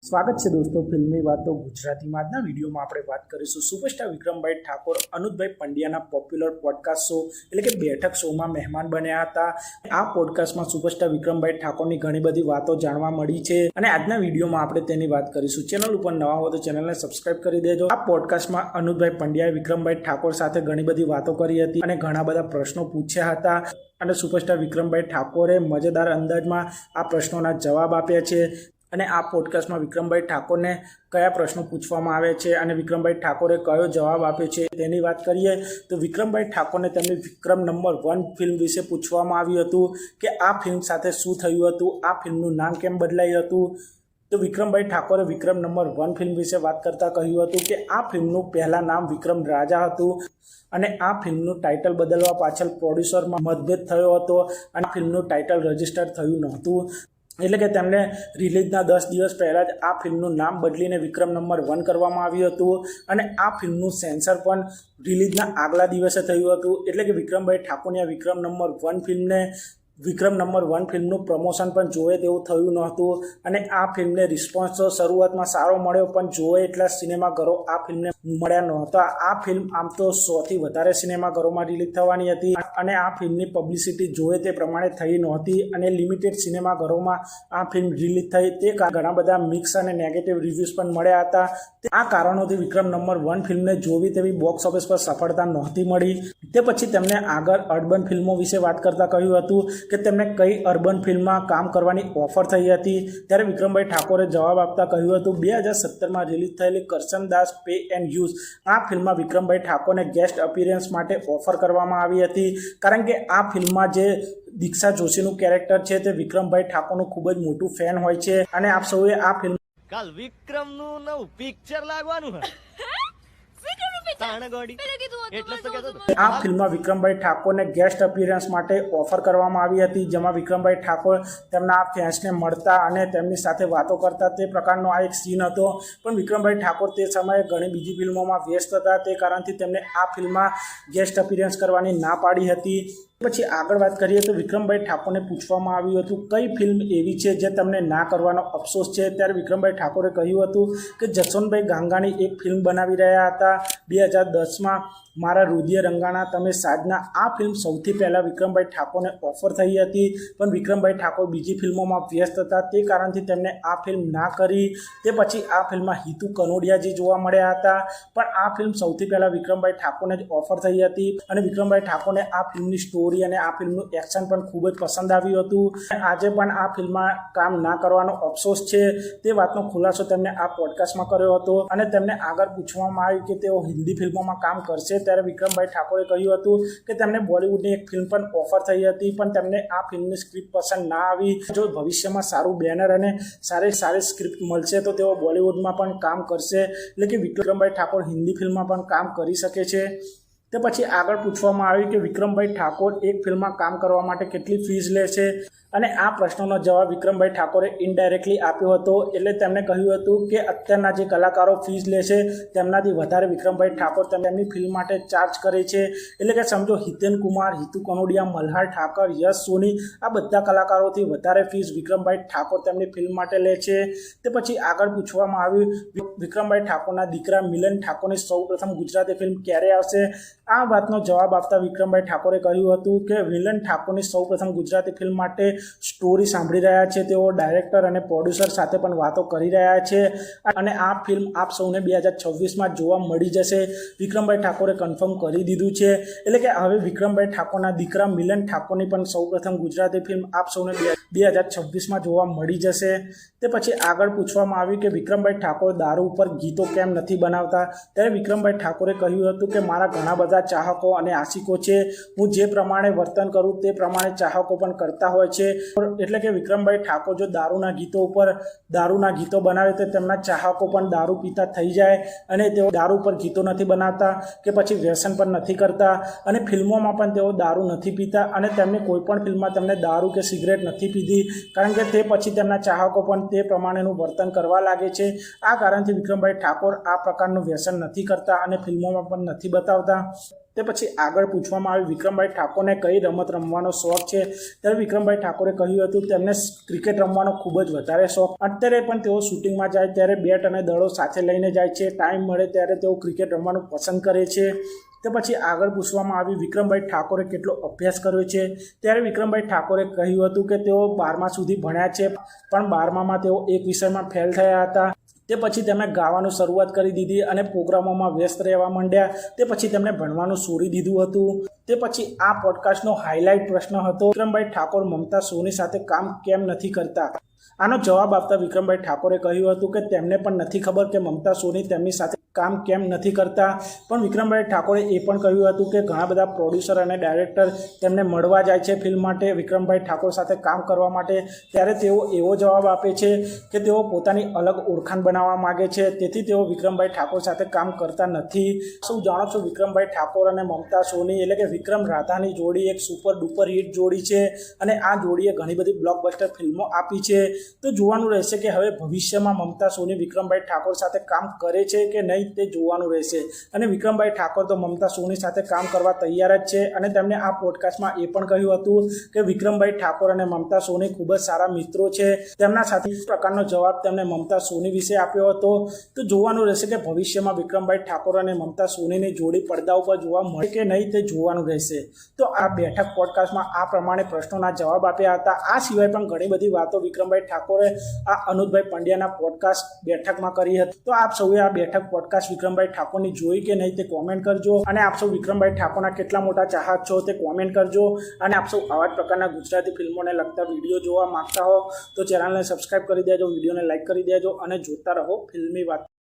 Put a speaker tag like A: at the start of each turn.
A: સ્વાગત છે દોસ્તો ફિલ્મી વાતો ગુજરાતીમાં. આજના વિડીયોમાં આપણે વાત કરીશું સુપરસ્ટાર વિક્રમભાઈ ઠાકોર અનુજભાઈ પંડ્યાના પોપ્યુલર પોડકાસ્ટ શો એટલે કે બેઠક શોમાં મહેમાન બન્યા હતા. આ પોડકાસ્ટમાં સુપરસ્ટાર વિક્રમભાઈ ઠાકોરની ઘણી બધી વાતો જાણવા મળી છે અને આજના વિડીયોમાં આપણે તેની વાત કરીશું. ચેનલ ઉપર નવા હો તો ચેનલને સબસ્ક્રાઇબ કરી દેજો. આ પોડકાસ્ટમાં અનુજભાઈ પંડ્યાએ વિક્રમભાઈ ઠાકોર સાથે ઘણી બધી વાતો કરી હતી અને ઘણા બધા પ્રશ્નો પૂછ્યા હતા અને સુપરસ્ટાર વિક્રમભાઈ ઠાકોરે મજેદાર અંદાજમાં આ પ્રશ્નોના જવાબ આપ્યા છે. અને આ પોડકાસ્ટમાં વિક્રમભાઈ ઠાકોરને કયા પ્રશ્નો પૂછવામાં આવે છે અને વિક્રમભાઈ ઠાકોરે કયો જવાબ આપ્યો છે તેની વાત કરીએ તો વિક્રમભાઈ ઠાકોરને તેમની વિક્રમ નંબર 1 ફિલ્મ વિશે પૂછવામાં આવ્યું હતું કે આ ફિલ્મ સાથે શું થયું હતું, આ ફિલ્મનું નામ કેમ બદલાયું હતું. તો વિક્રમભાઈ ઠાકોરે વિક્રમ નંબર 1 ફિલ્મ વિશે વાત કરતાં કહ્યું હતું કે આ ફિલ્મનું પહેલાં નામ વિક્રમ રાજા હતું અને આ ફિલ્મનું ટાઇટલ બદલવા પાછળ પ્રોડ્યુસરમાં મતભેદ થયો હતો અને ફિલ્મનું ટાઇટલ રજિસ્ટર થયું નહોતું. એટલે કે તેમને રિલીઝના 10 દિવસ પહેલાં જ આ ફિલ્મનું નામ બદલીને વિક્રમ નંબર 1 કરવામાં આવ્યું હતું અને આ ફિલ્મનું સેન્સર પણ રિલીઝના આગલા દિવસે થયું હતું. એટલે કે વિક્રમભાઈ ઠાકોરની આ વિક્રમ નંબર 1 ફિલ્મને વિક્રમ નંબર 1 ફિલ્મનું પ્રમોશન પણ જોવે તેવું થયું નહોતું અને આ ફિલ્મને રિસ્પોન્સ તો શરૂઆતમાં સારો મળ્યો પણ જોવે એટલા સિનેમાઘરો આ ફિલ્મને મળ્યા નહોતા. આ ફિલ્મ આમ તો 100થી વધારે સિનેમાઘરોમાં રિલીઝ થવાની હતી અને આ ફિલ્મની પબ્લિસિટી જોવે તે પ્રમાણે થઈ નહોતી અને લિમિટેડ સિનેમાઘરોમાં આ ફિલ્મ રિલીઝ થઈ. તે ઘણા બધા મિક્સ અને નેગેટિવ રિવ્યૂઝ પણ મળ્યા હતા. આ કારણોથી વિક્રમ નંબર 1 ફિલ્મને જોવી તેવી બોક્સ ઓફિસ પર સફળતા નહોતી મળી. તે પછી તેમને આગળ અર્બન ફિલ્મો વિશે વાત કરતાં કહ્યું હતું કે તેમને કઈ અર્બન ફિલ્મમાં કામ કરવાની ઓફર થઈ હતી. ત્યારે વિક્રમભાઈ ઠાકોરે જવાબ આપતા કહ્યું હતું 2017માં રિલીઝ થયેલી કરસનદાસ પે એન્ડ યુઝ આ ફિલ્મમાં વિક્રમભાઈ ઠાકોરને ગેસ્ટ અપિયરન્સ માટે ઓફર કરવામાં આવી હતી. કારણ કે આ ફિલ્મમાં જે દીક્ષા જોશીનું કેરેક્ટર છે તે વિક્રમભાઈ ઠાકોરનું ખૂબ જ મોટું ફેન હોય છે અને આપ સૌએ આ ફિલ્મ
B: કાલ વિક્રમનું નવું પિક્ચર લાગવાનું છે.
A: આ ફિલ્મમાં વિક્રમભાઈ ઠાકોરને ગેસ્ટ અપિયરન્સ માટે ઓફર કરવામાં આવી હતી, જેમાં વિક્રમભાઈ ઠાકોર તેમના ફેન્સને મળતા અને તેમની સાથે વાતો કરતા તે પ્રકારનો આ એક સીન હતો. પણ વિક્રમભાઈ ઠાકોર તે સમયે ઘણી બીજી ફિલ્મોમાં વ્યસ્ત હતા. તે કારણથી તેમને આ ફિલ્મમાં ગેસ્ટ અપિયરન્સ કરવાની ના પાડી હતી. પછી આગળ વાત કરીએ તો વિક્રમભાઈ ઠાકોરને પૂછવામાં આવ્યું હતું કઈ ફિલ્મ એવી છે જે તમને ના કરવાનો અફસોસ છે. ત્યારે વિક્રમભાઈ ઠાકોરે કહ્યું હતું કે જસવંતભાઈ ગાંગાણી એક ફિલ્મ બનાવી રહ્યા હતા 2010માં મારા હૃદય રંગાણા તમે સાજના. આ ફિલ્મ સૌથી પહેલાં વિક્રમભાઈ ઠાકોરને ઓફર થઈ હતી પણ વિક્રમભાઈ ઠાકોર બીજી ફિલ્મોમાં વ્યસ્ત હતા. તે કારણથી તેમને આ ફિલ્મ ના કરી. તે પછી આ ફિલ્મમાં હિતુ કનોડિયાજી જોવા મળ્યા હતા પણ આ ફિલ્મ સૌથી પહેલાં વિક્રમભાઈ ઠાકોરને જ ઓફર થઈ હતી અને વિક્રમભાઈ ઠાકોરને આ ફિલ્મની સ્ટોરી અને આ ફિલ્મનું એક્શન પણ ખૂબ જ પસંદ આવ્યું હતું. આજે પણ આ ફિલ્મમાં કામ ના કરવાનો અફસોસ છે તે વાતનો ખુલાસો તેમને આ પોડકાસ્ટમાં કર્યો હતો અને તેમને આગળ પૂછવામાં આવ્યું કે તેઓ હિન્દી ફિલ્મોમાં કામ કરશે. ત્યારે વિક્રમભાઈ ઠાકોરે કહ્યું હતું કે તેમને બોલિવૂડની એક ફિલ્મ પણ ઓફર થઈ હતી પણ તેમને આ ફિલ્મની સ્ક્રિપ્ટ પસંદ ના આવી. જો ભવિષ્યમાં સારું બેનર અને સારી સ્ક્રિપ્ટ મળશે તો તેઓ બોલિવૂડમાં પણ કામ કરશે. એટલે કે વિક્રમભાઈ ઠાકોર હિન્દી ફિલ્મમાં પણ કામ કરી શકે છે. તે પછી આગળ પૂછવામાં આવ્યું કે વિક્રમભાઈ ઠાકોર એક ફિલ્મમાં કામ કરવા માટે કેટલી ફીસ લે છે અને આ પ્રશ્નનો જવાબ વિક્રમભાઈ ઠાકોરે ઇનડાયરેક્ટલી આપ્યો હતો. એટલે તેમણે કહ્યું હતું કે અત્યારના જે કલાકારો ફીસ લે છે તેમનાથી વધારે વિક્રમભાઈ ઠાકોર તેમની ફિલ્મ માટે ચાર્જ કરે છે. એટલે કે સમજો હિતેન કુમાર, હિતુ કનોડિયા, મલ્હાર ઠાકર, યશ સોની આ બધા કલાકારોથી વધારે ફીસ વિક્રમભાઈ ઠાકોર તેમની ફિલ્મ માટે લે છે. તે પછી આગળ પૂછવામાં આવ્યું વિક્રમભાઈ ઠાકોરના દીકરા મિલન ઠાકોરની સૌપ્રથમ ગુજરાતી ફિલ્મ ક્યારે આવશે. આ વાતનો જવાબ આપતા વિક્રમભાઈ ઠાકોરે કહ્યું હતું કે મિલન ઠાકોરની સૌપ્રથમ ગુજરાતી ફિલ્મ માટે સ્ટોરી સાંભળી રહ્યા છે. તેઓ ડાયરેક્ટર અને પ્રોડ્યુસર સાથે પણ વાતો કરી રહ્યા છે અને આ ફિલ્મ આપ સૌને 2026માં જોવા મળી જશે. વિક્રમભાઈ ઠાકોરે કન્ફર્મ કરી દીધું છે. એટલે કે હવે વિક્રમભાઈ ઠાકોરના દીકરા મિલન ઠાકોરની પણ સૌપ્રથમ ગુજરાતી ફિલ્મ આપ સૌને 2026માં જોવા મળી જશે. તે પછી આગળ પૂછવામાં આવ્યું કે વિક્રમભાઈ ઠાકોર દારૂ ઉપર ગીતો કેમ નથી બનાવતા. ત્યારે વિક્રમભાઈ ઠાકોરે કહ્યું હતું કે મારા ઘણા બધા ચાહકો અને આશિકો છે. હું જે પ્રમાણે વર્તન કરું તે પ્રમાણે ચાહકો પણ કરતા હોય છે. એટલે કે વિક્રમભાઈ ઠાકોર જો દારૂના ગીતો બનાવે તો તેમના ચાહકો પણ દારૂ પીતા થઈ જાય અને તેઓ દારૂ પર ગીતો નથી બનાવતા કે પછી વ્યસન પણ નથી કરતા અને ફિલ્મોમાં પણ તેઓ દારૂ નથી પીતા અને તેમની કોઈ પણ ફિલ્મમાં તેમને દારૂ કે સિગરેટ નથી પીધી. કારણ કે તે પછી તેમના ચાહકો પણ તે પ્રમાણેનું વર્તન કરવા લાગે છે. આ કારણથી વિક્રમભાઈ ઠાકોર આ પ્રકારનું વ્યસન નથી કરતા અને ફિલ્મોમાં પણ નથી બતાવતા. તે પછી આગળ પૂછવામાં આવ્યું વિક્રમભાઈ ઠાકોરને કઈ રમત રમવાનો શોખ છે, ત્યારે વિક્રમભાઈ ઠાકોરે કહ્યું હતું તેમને ક્રિકેટ રમવાનો ખૂબ જ વધારે શોખ. અત્યારે પણ તેઓ શૂટિંગમાં જાય ત્યારે બેટ અને દડો સાથે લઈને જાય છે. ટાઈમ મળે ત્યારે તેઓ ક્રિકેટ રમવાનું પસંદ કરે છે. તે પછી આગળ પૂછવામાં આવ્યું વિક્રમભાઈ ઠાકોરે કેટલો અભ્યાસ કર્યો છે, ત્યારે વિક્રમભાઈ ઠાકોરે કહ્યું હતું કે તેઓ 12મા સુધી ભણ્યા છે, પણ 12મામાં તેઓ એક વિષયમાં ફેલ થયા હતા. તે પછી તેમણે ગાવાનું શરૂઆત કરી દીધી અને પ્રોગ્રામોમાં વ્યસ્ત રહેવા માંડ્યા. તે પછી તેમણે ભણવાનું છોડી દીધું હતું. તે પછી આ પોડકાસ્ટનો હાઇલાઇટ પ્રશ્ન હતો વિક્રમભાઈ ઠાકોર મમતા સોની સાથે કામ કેમ નથી કરતા. આનો જવાબ આપતા વિક્રમભાઈ ઠાકોરે કહ્યું હતું કે તેમને પણ નથી ખબર કે મમતા સોની તેમની સાથે કામ કેમ નથી કરતા. પણ વિક્રમભાઈ ઠાકોરે એ પણ કહ્યું હતું કે ઘણા બધા પ્રોડ્યુસર અને ડાયરેક્ટર તેમને મળવા જાય છે ફિલ્મ માટે, વિક્રમભાઈ ઠાકોર સાથે કામ કરવા માટે. ત્યારે તેઓ એવો જવાબ આપે છે કે તેઓ પોતાની અલગ ઓળખાણ બનાવવા માગે છે, તેથી તેઓ વિક્રમભાઈ ઠાકોર સાથે કામ કરતા નથી. શું જાણો છો વિક્રમભાઈ ઠાકોર અને મમતા સોની એટલે કે વિક્રમ રાધાની જોડી એક સુપર ડુપર હિટ જોડી છે અને આ જોડીએ ઘણી બધી બ્લોકબસ્ટર ફિલ્મો આપી છે. તો જોવાનું રહેશે કે હવે ભવિષ્યમાં મમતા સોની વિક્રમભાઈ ઠાકોર સાથે કામ કરે છે કે નહીં, તે જોવાનું રહેશે. અને વિક્રમભાઈ ઠાકોર તો મમતા સોની સાથે કામ કરવા તૈયાર જ છે અને તેમણે આ પોડકાસ્ટમાં એ પણ કહ્યું હતું કે વિક્રમભાઈ ઠાકોર અને મમતા સોની ખૂબ જ સારા મિત્રો છે. તેમના સાથે ਇਸ પ્રકારનો જવાબ તેમણે મમતા સોની વિશે આપ્યો હતો. તો જોવાનું રહેશે કે ભવિષ્યમાં વિક્રમભાઈ ઠાકોર અને મમતા સોનીની જોડી પડદા ઉપર જોવા મળે કે નહીં, તે જોવાનું રહેશે. તો આ બેઠક પોડકાસ્ટમાં આ પ્રમાણે પ્રશ્નોના જવાબ આપ્યા હતા. આ સિવાય પણ ઘણી બધી વાતો વિક્રમભાઈ ઠાકોરે આ અનુજભાઈ પંડ્યાના પોડકાસ્ટ બેઠકમાં કરી હતી. તો આપ સૌએ આ બેઠક પોડકાસ્ટ વિક્રમભાઈ ઠાકોરની જોઈ કે નહીં તે કોમેન્ટ કરજો. અને આપ સૌ વિક્રમભાઈ ઠાકોરના કેટલા મોટા ચાહક છો તે કોમેન્ટ કરજો. અને આપ સૌ આવા જ પ્રકારના ગુજરાતી ફિલ્મોને લગતા વિડીયો જોવા માંગતા હો તો ચેનલને સબસ્ક્રાઈબ કરી દેજો, વિડીયોને લાઈક કરી દેજો અને જોતા રહો ફિલ્મી વાત.